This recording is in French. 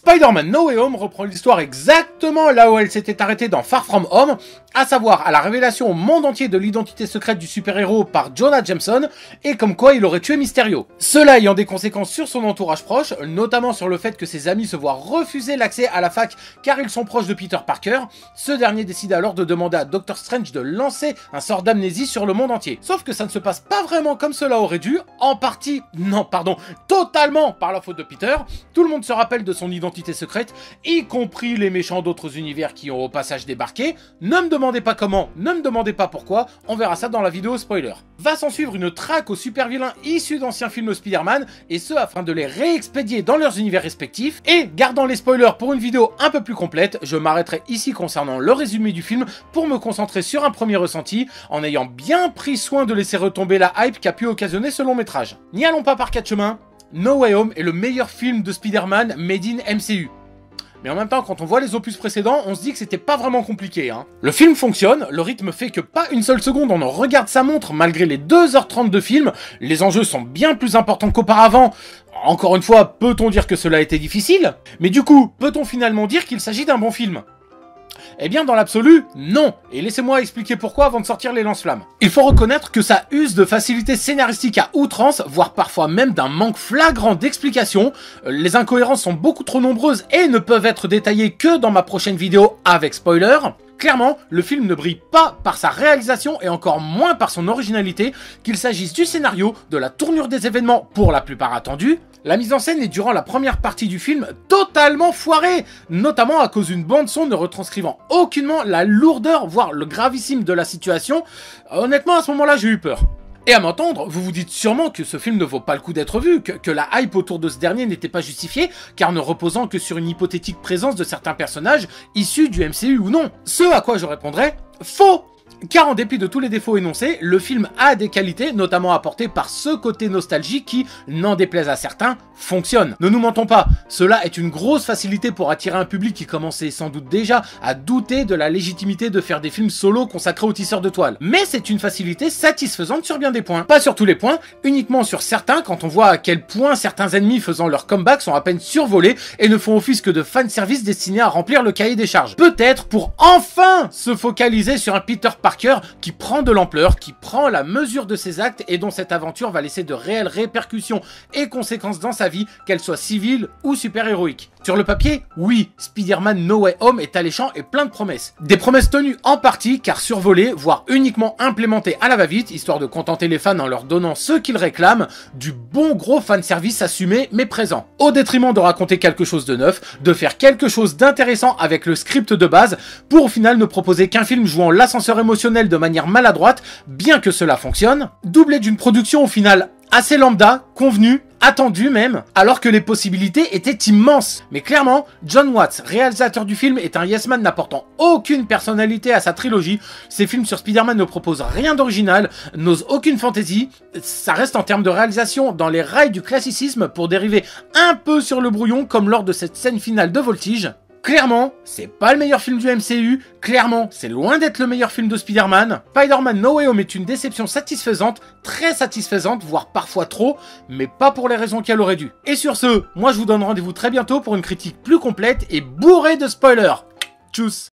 Spider-Man No Way Home reprend l'histoire exactement là où elle s'était arrêtée dans Far From Home, à savoir à la révélation au monde entier de l'identité secrète du super-héros par Jonah Jameson, et comme quoi il aurait tué Mysterio. Cela ayant des conséquences sur son entourage proche, notamment sur le fait que ses amis se voient refuser l'accès à la fac car ils sont proches de Peter Parker. Ce dernier décide alors de demander à Doctor Strange de lancer un sort d'amnésie sur le monde entier. Sauf que ça ne se passe pas vraiment comme cela aurait dû, en partie, non pardon, totalement par la faute de Peter. Tout le monde se rappelle de son identité secrète, y compris les méchants d'autres univers qui ont au passage débarqué. Ne me demandez pas comment, ne me demandez pas pourquoi, on verra ça dans la vidéo spoiler. Va s'en suivre une traque aux super vilains issus d'anciens films Spider-Man, et ce afin de les réexpédier dans leurs univers respectifs. Et gardant les spoilers pour une vidéo un peu plus complète, je m'arrêterai ici concernant le résumé du film pour me concentrer sur un premier ressenti, en ayant bien pris soin de laisser retomber la hype qu'a pu occasionner ce long métrage. N'y allons pas par quatre chemins, No Way Home est le meilleur film de Spider-Man made in MCU. Mais en même temps, quand on voit les opus précédents, on se dit que c'était pas vraiment compliqué, hein. Le film fonctionne, le rythme fait que pas une seule seconde on en regarde sa montre malgré les 2h30 de film, les enjeux sont bien plus importants qu'auparavant. Encore une fois, peut-on dire que cela a été difficile? Mais du coup, peut-on finalement dire qu'il s'agit d'un bon film? Eh bien, dans l'absolu, non. Et laissez-moi expliquer pourquoi avant de sortir les lance-flammes. Il faut reconnaître que ça use de facilité scénaristique à outrance, voire parfois même d'un manque flagrant d'explication. Les incohérences sont beaucoup trop nombreuses et ne peuvent être détaillées que dans ma prochaine vidéo avec spoiler. Clairement, le film ne brille pas par sa réalisation et encore moins par son originalité, qu'il s'agisse du scénario, de la tournure des événements pour la plupart attendus. La mise en scène est durant la première partie du film totalement foirée, notamment à cause d'une bande-son ne retranscrivant aucunement la lourdeur, voire le gravissime de la situation. Honnêtement, à ce moment-là, j'ai eu peur. Et à m'entendre, vous vous dites sûrement que ce film ne vaut pas le coup d'être vu, que la hype autour de ce dernier n'était pas justifiée, car ne reposant que sur une hypothétique présence de certains personnages issus du MCU ou non. Ce à quoi je répondrais, faux! Car en dépit de tous les défauts énoncés, le film a des qualités, notamment apportées par ce côté nostalgie qui, n'en déplaise à certains, fonctionne. Ne nous mentons pas, cela est une grosse facilité pour attirer un public qui commençait sans doute déjà à douter de la légitimité de faire des films solo consacrés aux tisseurs de toile. Mais c'est une facilité satisfaisante sur bien des points. Pas sur tous les points, uniquement sur certains quand on voit à quel point certains ennemis faisant leur comeback sont à peine survolés et ne font office que de fanservice destinés à remplir le cahier des charges. Peut-être pour enfin se focaliser sur un Peter Parker qui prend de l'ampleur, qui prend la mesure de ses actes et dont cette aventure va laisser de réelles répercussions et conséquences dans sa vie, qu'elle soit civile ou super-héroïque. Sur le papier, oui, Spider-Man No Way Home est alléchant et plein de promesses. Des promesses tenues en partie car survolées, voire uniquement implémentées à la va-vite, histoire de contenter les fans en leur donnant ce qu'ils réclament, du bon gros fanservice assumé mais présent. Au détriment de raconter quelque chose de neuf, de faire quelque chose d'intéressant avec le script de base, pour au final ne proposer qu'un film jouant l'ascenseur émotionnel de manière maladroite, bien que cela fonctionne, doublé d'une production au final assez lambda, convenue, attendue même, alors que les possibilités étaient immenses. Mais clairement, Jon Watts, réalisateur du film, est un yes man n'apportant aucune personnalité à sa trilogie. Ses films sur Spider-Man ne proposent rien d'original, n'osent aucune fantaisie. Ça reste en termes de réalisation dans les rails du classicisme pour dériver un peu sur le brouillon comme lors de cette scène finale de Voltige. Clairement, c'est pas le meilleur film du MCU, clairement, c'est loin d'être le meilleur film de Spider-Man. Spider-Man No Way Home est une déception satisfaisante, très satisfaisante, voire parfois trop, mais pas pour les raisons qu'elle aurait dû. Et sur ce, moi je vous donne rendez-vous très bientôt pour une critique plus complète et bourrée de spoilers. Tchuss!